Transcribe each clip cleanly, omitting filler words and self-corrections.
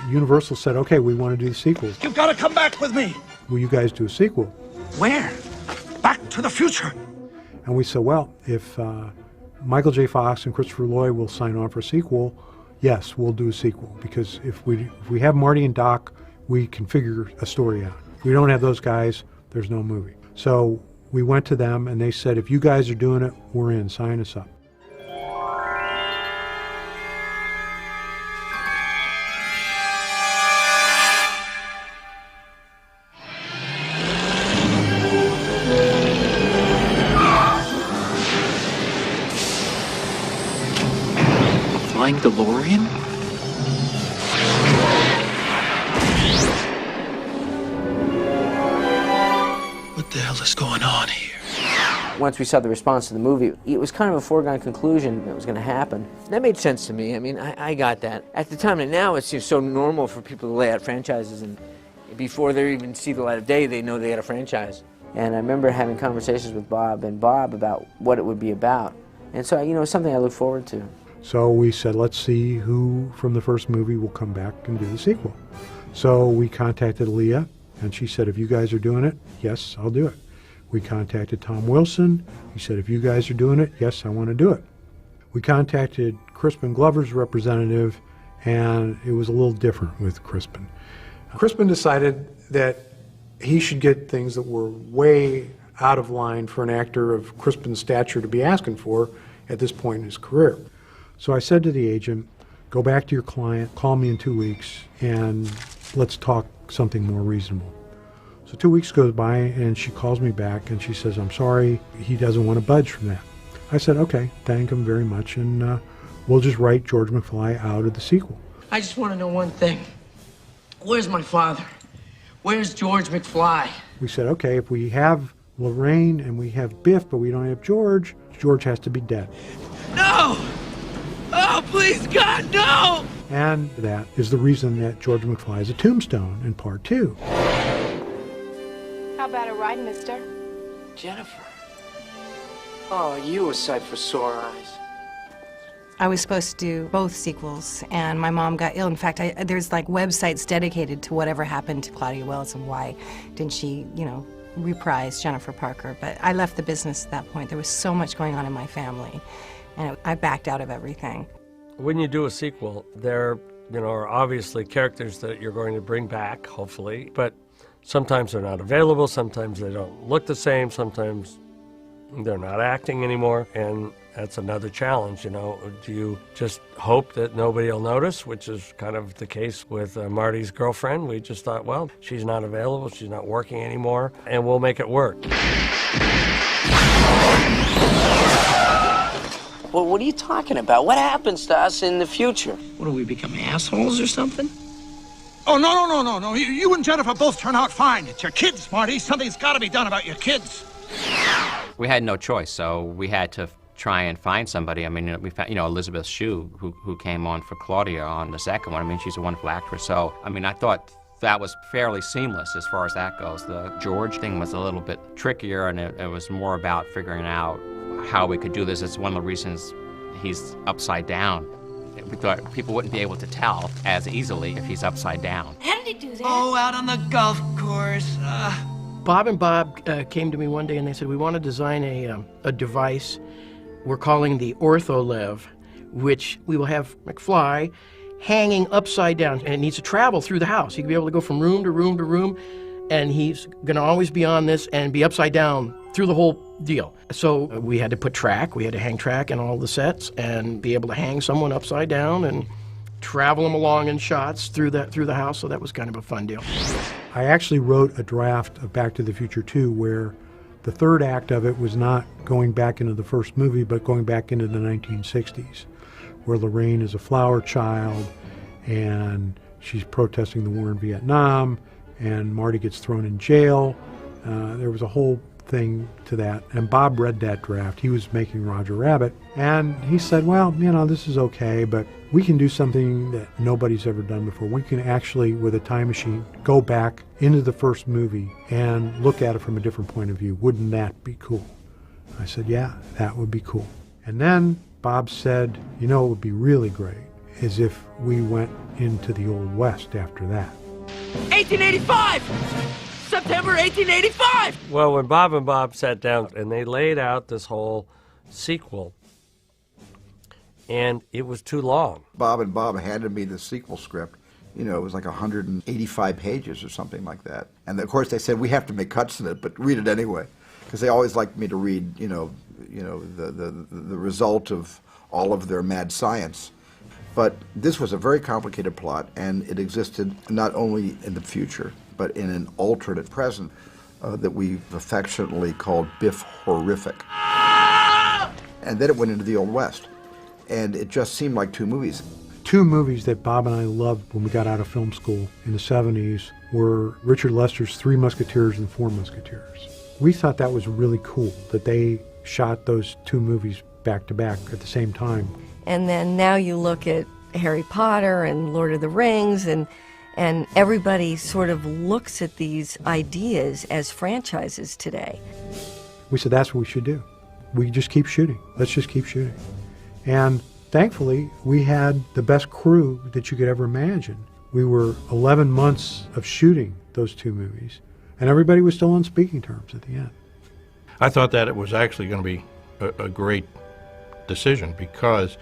Universal said, okay, we want to do the sequels. You've got to come back with me. Will you guys do a sequel? Where? Back to the Future. And we said, well, if Michael J. Fox and Christopher Lloyd will sign on for a sequel, yes, we'll do a sequel. Because if we have Marty and Doc, we can figure a story out. If we don't have those guys, there's no movie. So we went to them and they said, if you guys are doing it, we're in, sign us up. Flying DeLorean? What the hell is going on here? Once we saw the response to the movie, it was kind of a foregone conclusion that it was going to happen. That made sense to me. I mean, I got that. At the time, and now it's just so normal for people to lay out franchises, and before they even see the light of day, they know they had a franchise. And I remember having conversations with Bob about what it would be about. And so, you know, it's something I look forward to. So we said, let's see who from the first movie will come back and do the sequel. So we contacted Leah, and she said, if you guys are doing it, yes, I'll do it. We contacted Tom Wilson. He said, if you guys are doing it, yes, I want to do it. We contacted Crispin Glover's representative, and it was a little different with Crispin. Crispin decided that he should get things that were way out of line for an actor of Crispin's stature to be asking for at this point in his career. So I said to the agent, go back to your client, call me in 2 weeks, and let's talk something more reasonable. So 2 weeks goes by, and she calls me back, and she says, I'm sorry, he doesn't want to budge from that. I said, okay, thank him very much, and we'll just write George McFly out of the sequel. I just want to know one thing. Where's my father? Where's George McFly? We said, okay, if we have Lorraine and we have Biff, but we don't have George, George has to be dead. No! Oh, please, God, no! And that is the reason that George McFly is a tombstone in part 2. How about a ride, mister? Jennifer. Oh, you a sight for sore eyes. I was supposed to do both sequels, and my mom got ill. In fact, there's like websites dedicated to whatever happened to Claudia Wells and why didn't she, you know, reprise Jennifer Parker. But I left the business at that point. There was so much going on in my family, and I backed out of everything. When you do a sequel, there, you know, are obviously characters that you're going to bring back, hopefully, but sometimes they're not available, sometimes they don't look the same, sometimes they're not acting anymore, and that's another challenge, you know. Do you just hope that nobody will notice, which is kind of the case with Marty's girlfriend? We just thought, well, she's not available, she's not working anymore, and we'll make it work. Well, what are you talking about? What happens to us in the future? What, do we become assholes or something? Oh, no. You and Jennifer both turn out fine. It's your kids, Marty. Something's got to be done about your kids. We had no choice, so we had to try and find somebody. I mean, we found, you know, Elizabeth Shue, who came on for Claudia on the second one. I mean, she's a wonderful actress. So, I mean, I thought that was fairly seamless as far as that goes. The George thing was a little bit trickier, and it was more about figuring out how we could do this. It's one of the reasons he's upside down. We thought people wouldn't be able to tell as easily if he's upside down. How did he do that? Oh, out on the golf course. Bob and Bob came to me one day and they said, we want to design a device we're calling the OrthoLev, which we will have McFly hanging upside down, and it needs to travel through the house. He can be able to go from room to room to room, and he's going to always be on this and be upside down through the whole deal. So we had to put track, we had to hang track in all the sets and be able to hang someone upside down and travel them along in shots through the house, so that was kind of a fun deal. I actually wrote a draft of Back to the Future 2 where the third act of it was not going back into the first movie, but going back into the 1960s, where Lorraine is a flower child and she's protesting the war in Vietnam, and Marty gets thrown in jail. There was a whole thing to that, and Bob read that draft. He was making Roger Rabbit, and he said, well, you know, this is okay, but we can do something that nobody's ever done before. We can actually, with a time machine, go back into the first movie and look at it from a different point of view. Wouldn't that be cool? I said, yeah, that would be cool. And then Bob said, you know, it would be really great as if we went into the Old West after that. 1885! September 1885! Well, when Bob and Bob sat down and they laid out this whole sequel, and it was too long. Bob and Bob handed me the sequel script. You know, it was like 185 pages or something like that. And of course they said, we have to make cuts in it, but read it anyway. Because they always liked me to read, the result of all of their mad science. But this was a very complicated plot, and it existed not only in the future, but in an alternate present that we've affectionately called Biff Horrific. And then it went into the Old West. And it just seemed like two movies. Two movies that Bob and I loved when we got out of film school in the 70s were Richard Lester's Three Musketeers and Four Musketeers. We thought that was really cool, that they shot those two movies back to back at the same time. And then now you look at Harry Potter and Lord of the Rings, and everybody sort of looks at these ideas as franchises today. We said that's what we should do. We just keep shooting. Let's just keep shooting. And thankfully, we had the best crew that you could ever imagine. We were 11 months of shooting those two movies, and everybody was still on speaking terms at the end. I thought that it was actually going to be a great decision because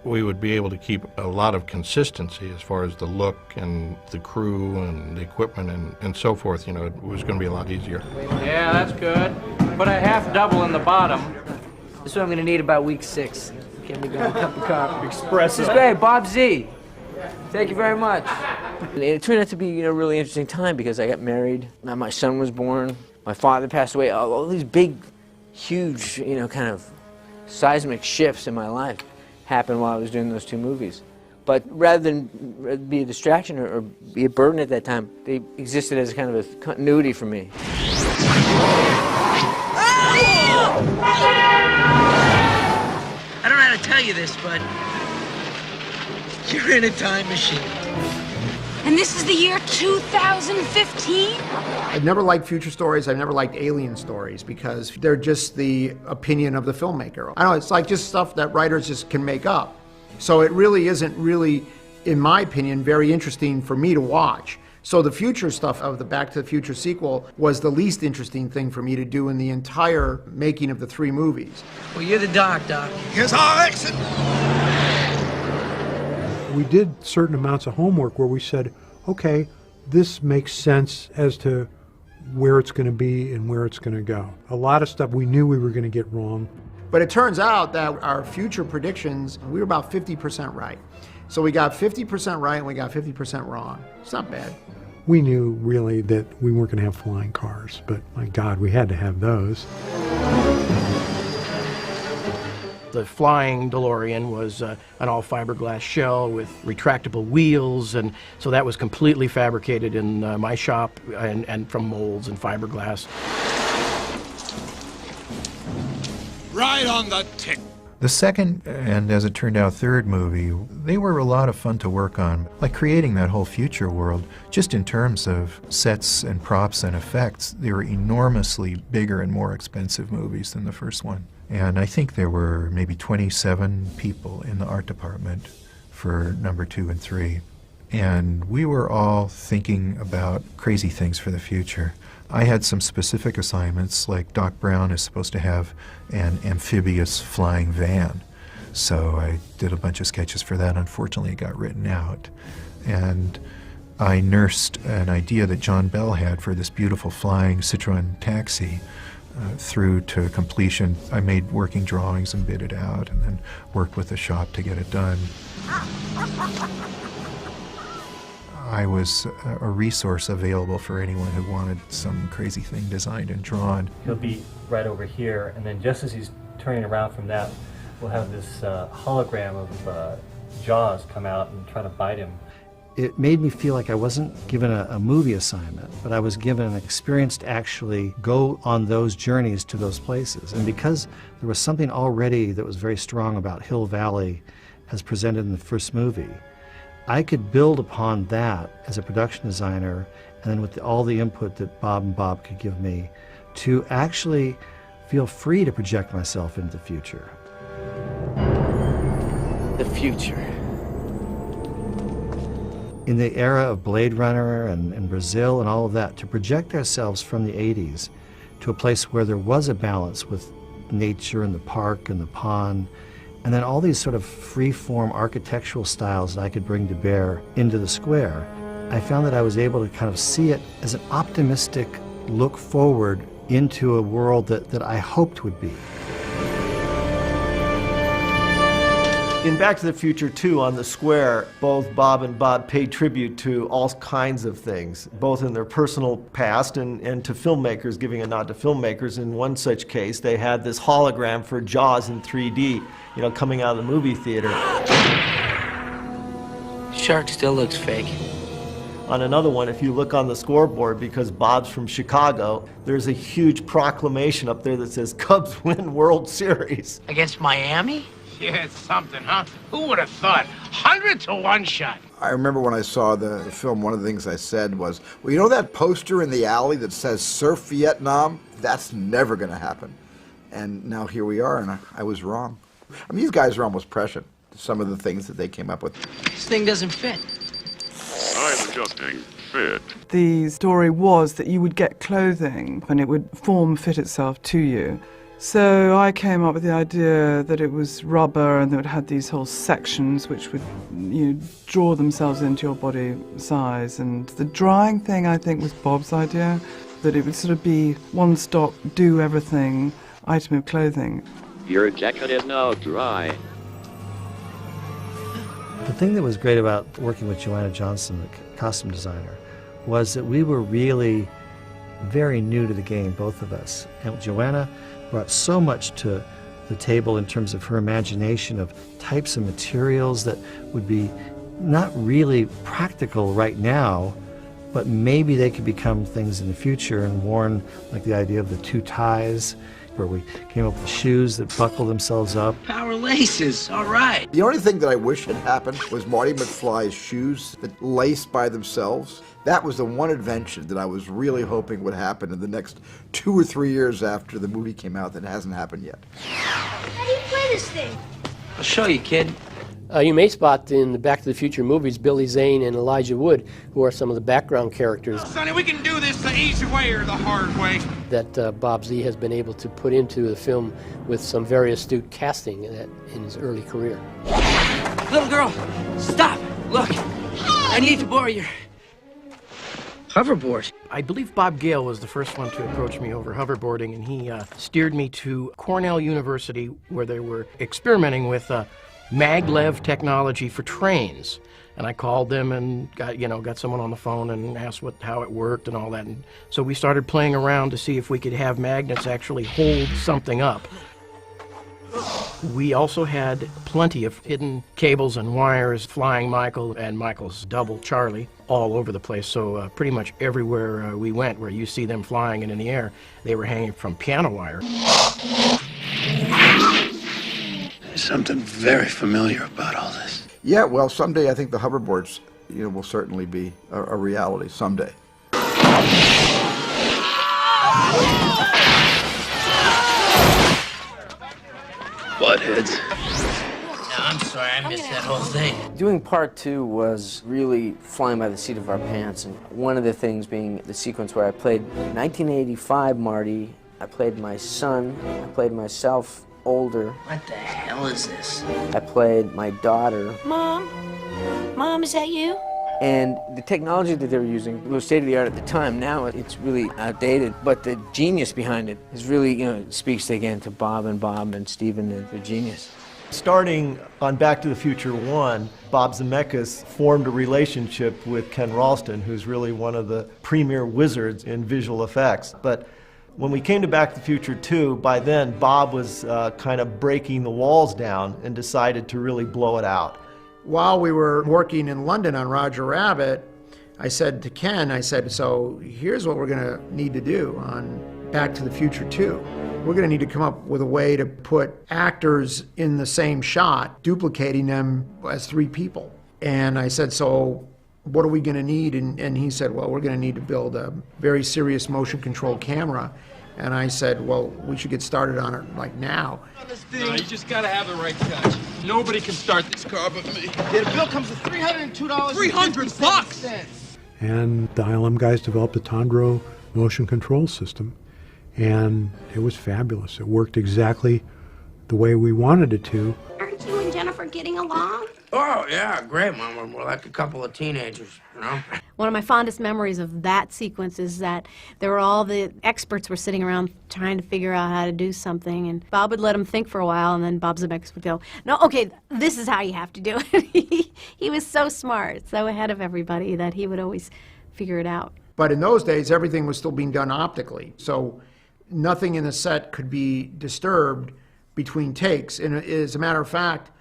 we would be able to keep a lot of consistency as far as the look and the crew and the equipment and so forth. You know, it was going to be a lot easier. Yeah, that's good. Put a half double in the bottom. This is what I'm going to need about week 6. Can we go a cup of coffee? Espresso. This is great, Bob Z. Thank you very much. And it turned out to be a really interesting time because I got married, now my son was born, my father passed away, all these big, huge, kind of seismic shifts in my life happened while I was doing those two movies. But rather than be a distraction or be a burden at that time, they existed as kind of a continuity for me. I don't know how to tell you this, but you're in a time machine. And this is the year 2015? I've never liked future stories. I've never liked alien stories because they're just the opinion of the filmmaker. I don't know, it's like just stuff that writers just can make up. So it really isn't really, in my opinion, very interesting for me to watch. So the future stuff of the Back to the Future sequel was the least interesting thing for me to do in the entire making of the 3 movies. Well, you're the Doc. Here's our exit. We did certain amounts of homework where we said, okay, this makes sense as to where it's going to be and where it's going to go. A lot of stuff we knew we were going to get wrong. But it turns out that our future predictions, we were about 50% right. So we got 50% right and we got 50% wrong. It's not bad. We knew really that we weren't going to have flying cars, but my God, we had to have those. The flying DeLorean was an all-fiberglass shell with retractable wheels, and so that was completely fabricated in my shop and from molds and fiberglass. Right on the tick. The second, and as it turned out, third movie, they were a lot of fun to work on. Like creating that whole future world, just in terms of sets and props and effects, they were enormously bigger and more expensive movies than the first one. And I think there were maybe 27 people in the art department for number 2 and 3. And we were all thinking about crazy things for the future. I had some specific assignments, like Doc Brown is supposed to have an amphibious flying van. So I did a bunch of sketches for that. Unfortunately, it got written out. And I nursed an idea that John Bell had for this beautiful flying Citroen taxi through to completion. I made working drawings and bid it out, and then worked with the shop to get it done. I was a resource available for anyone who wanted some crazy thing designed and drawn. He'll be right over here, and then just as he's turning around from that, we'll have this hologram of Jaws come out and try to bite him. It made me feel like I wasn't given a movie assignment, but I was given an experience to actually go on those journeys to those places. And because there was something already that was very strong about Hill Valley as presented in the first movie, I could build upon that as a production designer, and then with all the input that Bob and Bob could give me, to actually feel free to project myself into the future. The future. in the era of Blade Runner and Brazil and all of that, to project ourselves from the 80s to a place where there was a balance with nature and the park and the pond, and then all these sort of free-form architectural styles that I could bring to bear into the square. I found that I was able to kind of see it as an optimistic look forward into a world that I hoped would be. In Back to the Future 2 on the square, both Bob and Bob paid tribute to all kinds of things, both in their personal past and to filmmakers, giving a nod to filmmakers. In one such case, they had this hologram for Jaws in 3D, you know, coming out of the movie theater. Shark still looks fake. On another one, if you look on the scoreboard, because Bob's from Chicago, there's a huge proclamation up there that says, Cubs win World Series. Against Miami? Yeah, it's something, huh? Who would have thought? 100 to 1 shot. I remember when I saw the film, one of the things I said was, well, you know that poster in the alley that says Surf Vietnam? That's never going to happen. And now here we are, and I was wrong. I mean, these guys are almost prescient, some of the things that they came up with. This thing doesn't fit. I'm adjusting fit. The story was that you would get clothing and it would fit itself to you. So I came up with the idea that it was rubber and that it had these whole sections which would draw themselves into your body size. And the drying thing, I think, was Bob's idea, that it would sort of be one-stop, do-everything item of clothing. Your jacket is now dry. The thing that was great about working with Joanna Johnson, the costume designer, was that we were really very new to the game, both of us. And Joanna brought so much to the table in terms of her imagination of types of materials that would be not really practical right now, but maybe they could become things in the future and worn, like the idea of the 2 ties, where we came up with shoes that buckle themselves up. Power laces, all right. The only thing that I wish had happened was Marty McFly's shoes that laced by themselves. That was the one invention that I was really hoping would happen in the next 2 or 3 years after the movie came out that hasn't happened yet. How do you play this thing? I'll show you, kid. You may spot in the Back to the Future movies Billy Zane and Elijah Wood, who are some of the background characters Sonny, we can do this the easy way or the hard way. that Bob Z has been able to put into the film with some very astute casting in his early career. Little girl, stop. Look, I need to borrow your hoverboard. I believe Bob Gale was the first one to approach me over hoverboarding, and he steered me to Cornell University, where they were experimenting with maglev technology for trains. And I called them and got someone on the phone and asked how it worked and all that. And so we started playing around to see if we could have magnets actually hold something up. We also had plenty of hidden cables and wires, Flying Michael and Michael's double, Charlie, all over the place. So pretty much everywhere we went where you see them flying and in the air, they were hanging from piano wire. There's something very familiar about all this. Yeah, well, someday I think the hoverboards, will certainly be a reality someday. Buttheads. No, I'm sorry, I missed that whole thing. Doing part 2 was really flying by the seat of our pants, and one of the things being the sequence where I played 1985 Marty, I played my son, I played myself older. What the hell is this? I played my daughter. Mom? Mom, is that you? And the technology that they were using was state-of-the-art at the time. Now it's really outdated, but the genius behind it is really, speaks again to Bob and Steven and their genius. Starting on Back to the Future 1, Bob Zemeckis formed a relationship with Ken Ralston, who's really one of the premier wizards in visual effects. But when we came to Back to the Future 2, by then Bob was kind of breaking the walls down and decided to really blow it out. While we were working in London on Roger Rabbit, I said to Ken, so here's what we're going to need to do on Back to the Future 2. We're going to need to come up with a way to put actors in the same shot, duplicating them as 3 people. And I said, so what are we going to need? And he said, well, we're going to need to build a very serious motion control camera. And I said, well, we should get started on it like now. No, you just gotta have the right touch. Nobody can start this car but me. Yeah, the bill comes to $302. $300. And the ILM guys developed a Tondro motion control system, and it was fabulous. It worked exactly the way we wanted it to. Aren't you and Jennifer getting along? Oh, yeah, great, Mama. We're like a couple of teenagers, you know? One of my fondest memories of that sequence is that there were all the experts were sitting around trying to figure out how to do something, and Bob would let them think for a while, and then Bob Zemeckis would go, no, okay, this is how you have to do it. He was so smart, so ahead of everybody that he would always figure it out. But in those days, everything was still being done optically, so nothing in the set could be disturbed between takes. And as a matter of fact,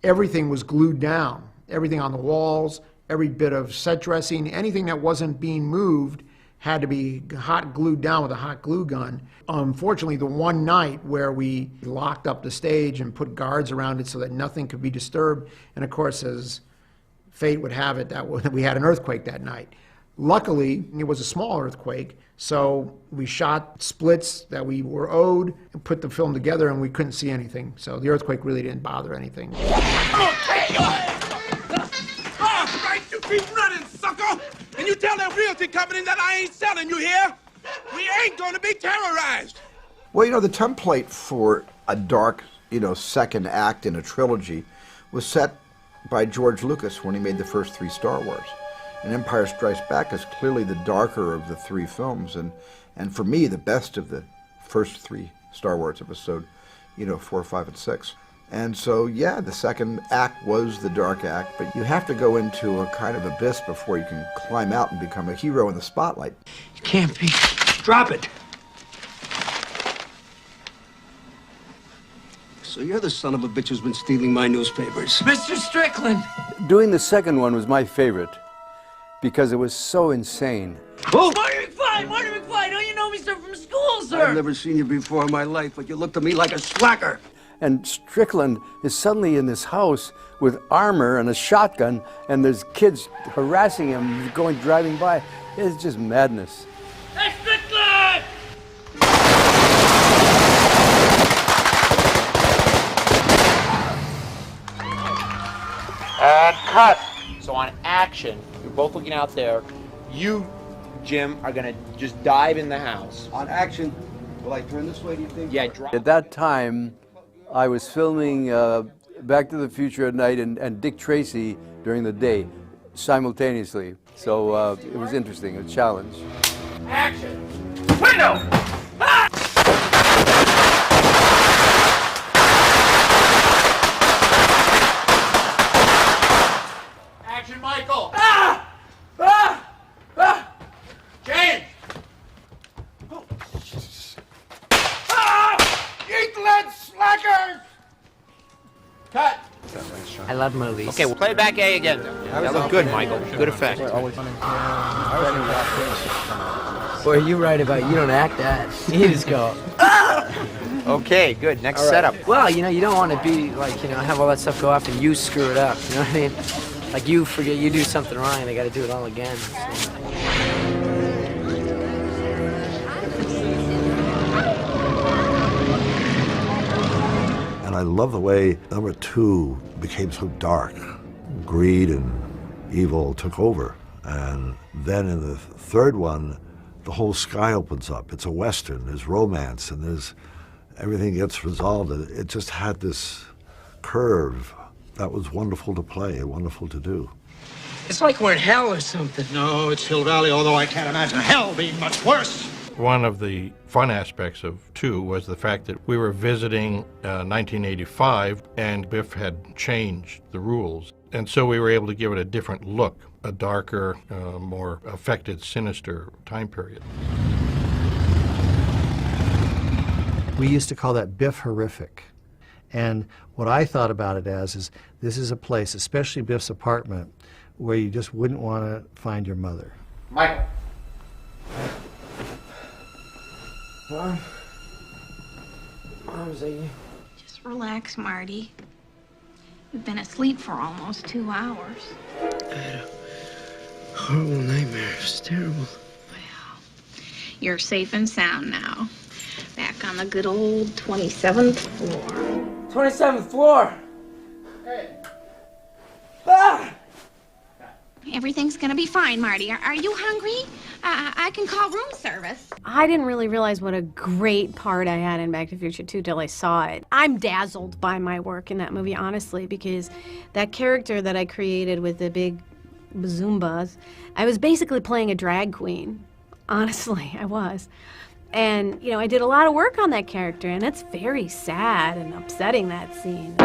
everything was glued down. Everything on the walls, every bit of set dressing, anything that wasn't being moved had to be hot glued down with a hot glue gun. Unfortunately, the one night where we locked up the stage and put guards around it so that nothing could be disturbed, and of course, as fate would have it, that we had an earthquake that night. Luckily, it was a small earthquake, so we shot splits that we were owed and put the film together, and we couldn't see anything. So the earthquake really didn't bother anything. Okay! All right, you keep running, sucker! And you tell that realty company that I ain't selling, you hear? We ain't gonna be terrorized! Well, you know, the template for a dark, second act in a trilogy was set by George Lucas when he made the first 3 Star Wars. And Empire Strikes Back is clearly the darker of the 3 films, and for me, the best of the first 3 Star Wars episode, 4, 5, and 6. And so, yeah, the second act was the dark act, but you have to go into a kind of abyss before you can climb out and become a hero in the spotlight. You can't be. Drop it! So you're the son of a bitch who's been stealing my newspapers. Mr. Strickland! Doing the second one was my favorite, because it was so insane. Oh! Marty McFly! Marty McFly! Don't you know me, sir, from school, sir? I've never seen you before in my life, but you look to me like a slacker. And Strickland is suddenly in this house with armor and a shotgun, and there's kids harassing him, driving by. It's just madness. Hey, Strickland! And cut! So on action, you're both looking out there. You, Jim, are gonna just dive in the house. On action, will I turn this way, do you think? Yeah, At that time, I was filming Back to the Future at night and Dick Tracy during the day, simultaneously. So it was interesting, a challenge. Action! Window! Ah! Action, Michael! Ah! Ah! Ah! James! Ah! Eat lead, slackers! Cut! I love movies. Okay, we'll play back A again. That looked good, Michael. Good effect. Boy, you're right about you don't act that. You just go, Okay, good. Next all right. setup. Well, you don't want to be like, have all that stuff go off and you screw it up. You know what I mean? Like you forget, you do something wrong and they got to do it all again. So. And I love the way number 2 became so dark. Greed and evil took over. And then in the third one, the whole sky opens up. It's a Western, there's romance, and everything gets resolved. It just had this curve that was wonderful to play and wonderful to do. It's like we're in hell or something. No, it's Hill Valley, although I can't imagine hell being much worse. One of the fun aspects of 2 was the fact that we were visiting 1985, and Biff had changed the rules. And so we were able to give it a different look, a darker, more affected, sinister time period. We used to call that Biff horrific. And what I thought about it as is this is a place, especially Biff's apartment, where you just wouldn't want to find your mother. Michael. Mom's a... Just relax, Marty. You've been asleep for almost 2 hours. I had a horrible nightmare. It was terrible. You're safe and sound now. back on the good old 27th floor. 27th floor. Everything's gonna be fine, Marty. Are you hungry? I can call room service. I didn't really realize what a great part I had in Back to the Future 2 till I saw it. I'm dazzled by my work in that movie, honestly, because that character that I created with the big bazoombas, I was basically playing a drag queen. Honestly, I was. And, you know, I did a lot of work on that character, and it's very sad and upsetting, that scene.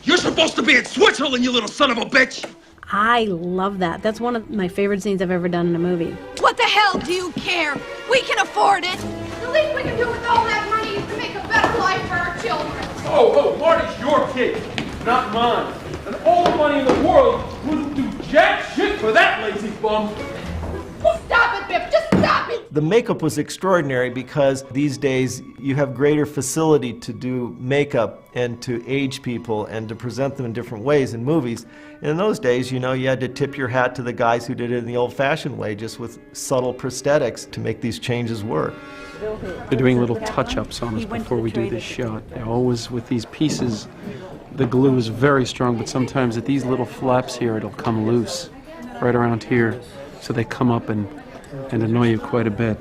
You're supposed to be in Switzerland, you little son of a bitch! I love that. That's one of my favorite scenes I've ever done in a movie. What the hell do you care? We can afford it. The least we can do with all that money is to make a better life for our children. Oh, Marty's your kid, not mine. And all the money in the world wouldn't do jack shit for that lazy bum. Just stop it, Biff. Just stop it. The makeup was extraordinary because these days you have greater facility to do makeup and to age people and to present them in different ways in movies. And in those days, you know, you had to tip your hat to the guys who did it in the old-fashioned way, just with subtle prosthetics to make these changes work. They're doing little touch-ups on us before we do this shot. They're always with these pieces. The glue is very strong, but sometimes at these little flaps here, it'll come loose right around here. So they come up and annoy you quite a bit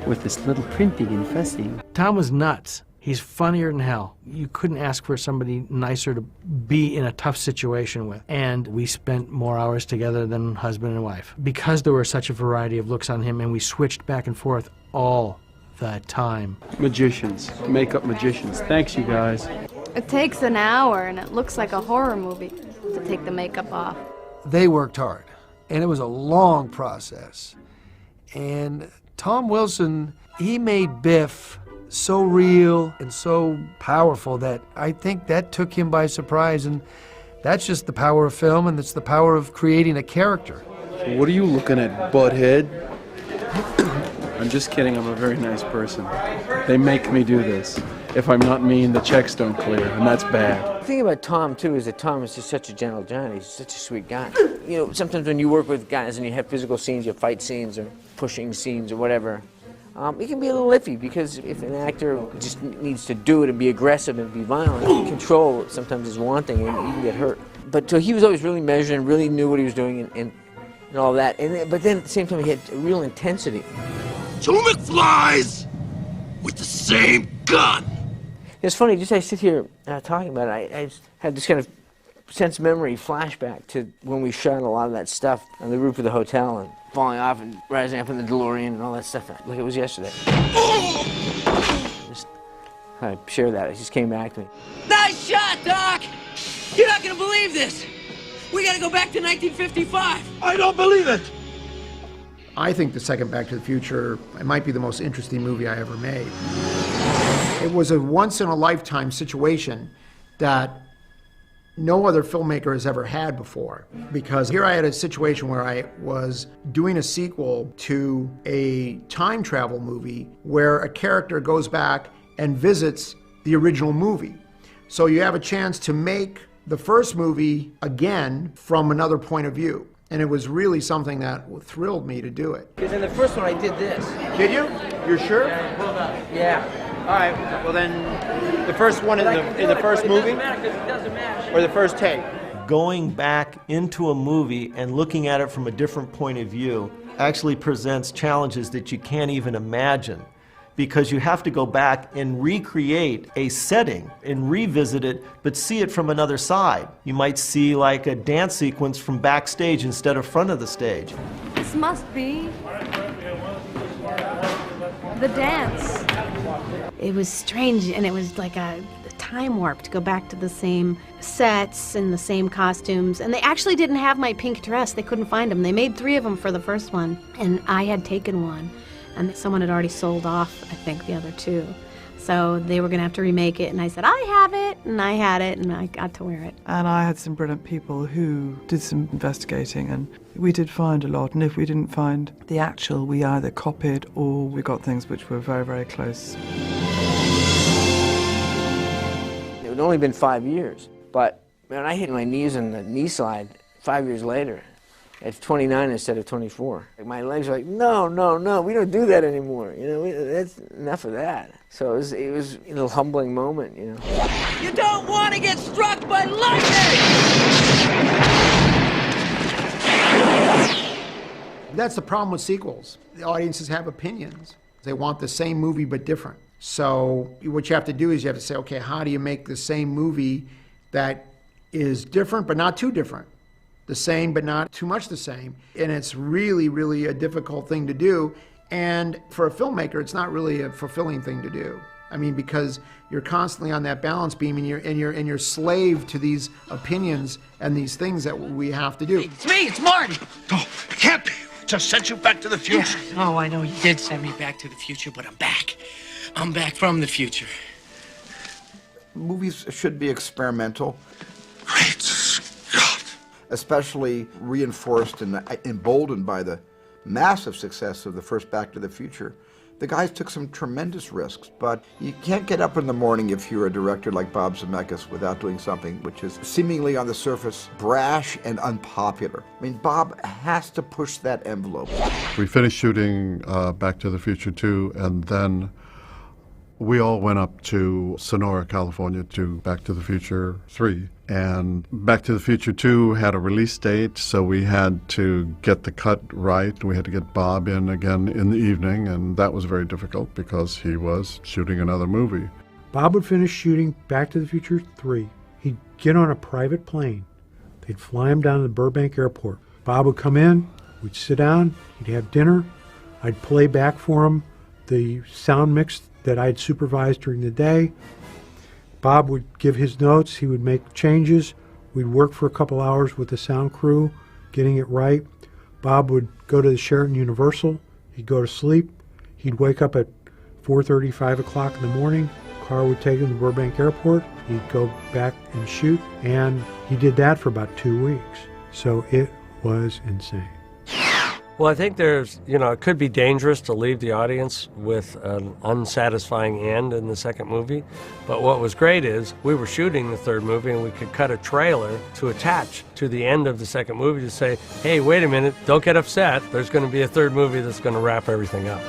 with this little printing and fussing. Tom was nuts. He's funnier than hell. You couldn't ask for somebody nicer to be in a tough situation with. And we spent more hours together than husband and wife. Because there were such a variety of looks on him, and we switched back and forth all the time. Magicians, makeup magicians. Thanks, you guys. It takes an hour, and it looks like a horror movie to take the makeup off. They worked hard, and it was a long process. And Tom Wilson, he made Biff so real and so powerful that I think that took him by surprise. And that's just the power of film, and it's the power of creating a character. What are you looking at, butthead? I'm just kidding, I'm a very nice person. They make me do this. If I'm not mean, the checks don't clear, and that's bad. The thing about Tom, too, is that Tom is just such a gentle giant. He's such a sweet guy. You know, sometimes when you work with guys and you have physical scenes, you have fight scenes or pushing scenes or whatever, it can be a little iffy because if an actor just needs to do it and be aggressive and be violent, control sometimes is wanting and you can get hurt. But so he was always really measured and really knew what he was doing and all that. But then at the same time, he had a real intensity. 2 McFlys with the same gun. It's funny, just I sit here talking about it, I had this kind of sense memory flashback to when we shot a lot of that stuff on the roof of the hotel and falling off and rising up in the DeLorean and all that stuff, like it was yesterday. Just I share that, it just came back to me. Nice shot, Doc! You're not gonna believe this! We gotta go back to 1955! I don't believe it! I think the second Back to the Future, it might be the most interesting movie I ever made. It was a once-in-a-lifetime situation that no other filmmaker has ever had before. Because here I had a situation where I was doing a sequel to a time travel movie where a character goes back and visits the original movie. So you have a chance to make the first movie again from another point of view. And it was really something that thrilled me to do it. Because in the first one I did this. Did you? You're sure? Yeah. All right. Well then, the first one in the first movie, or the first take. Going back into a movie and looking at it from a different point of view actually presents challenges that you can't even imagine, because you have to go back and recreate a setting and revisit it, but see it from another side. You might see like a dance sequence from backstage instead of front of the stage. This must be the dance. It was strange, and it was like a time warp to go back to the same sets and the same costumes. And they actually didn't have my pink dress. They couldn't find them. They made 3 of them for the first one, and I had taken one. And someone had already sold off, I think, the other 2. So they were going to have to remake it, and I said, I have it, and I had it, and I got to wear it. And I had some brilliant people who did some investigating, and we did find a lot, and if we didn't find the actual, we either copied or we got things which were very, very close. It had only been 5 years, but when I hit my knees on the knee slide 5 years later, at 29 instead of 24. Like, my legs are like, no, we don't do that anymore. You know, that's enough of that. So it was a little humbling moment, you know. You don't want to get struck by lightning! That's the problem with sequels. The audiences have opinions. They want the same movie but different. So what you have to do is you have to say, okay, how do you make the same movie that is different but not too different? The same but not too much the same. And it's really, really a difficult thing to do. And for a filmmaker, it's not really a fulfilling thing to do. I mean, because you're constantly on that balance beam and you're slave to these opinions and these things that we have to do. It's me, it's Marty! Oh, it can't be. Just sent you back to the future. Yeah, I know you did send me back to the future, but I'm back. I'm back from the future. Movies should be experimental. Great Scott! Especially reinforced and emboldened by the massive success of the first Back to the Future. The guys took some tremendous risks, but you can't get up in the morning if you're a director like Bob Zemeckis without doing something which is seemingly on the surface brash and unpopular. I mean, Bob has to push that envelope. We finished shooting Back to the Future 2, and then we all went up to Sonora, California to Back to the Future 3. And Back to the Future 2 had a release date, so we had to get the cut right. We had to get Bob in again in the evening, and that was very difficult because he was shooting another movie. Bob would finish shooting Back to the Future 3. He'd get on a private plane. They'd fly him down to the Burbank airport. Bob would come in, we'd sit down, he'd have dinner. I'd play back for him the sound mix that I'd supervised during the day. Bob would give his notes, he would make changes. We'd work for a couple hours with the sound crew, getting it right. Bob would go to the Sheraton Universal, he'd go to sleep, he'd wake up at 4:30, 5 o'clock in the morning. Car would take him to Burbank Airport, he'd go back and shoot, and he did that for about 2 weeks. So it was insane. Well, I think there's, it could be dangerous to leave the audience with an unsatisfying end in the second movie. But what was great is we were shooting the third movie and we could cut a trailer to attach to the end of the second movie to say, hey, wait a minute, don't get upset. There's going to be a third movie that's going to wrap everything up.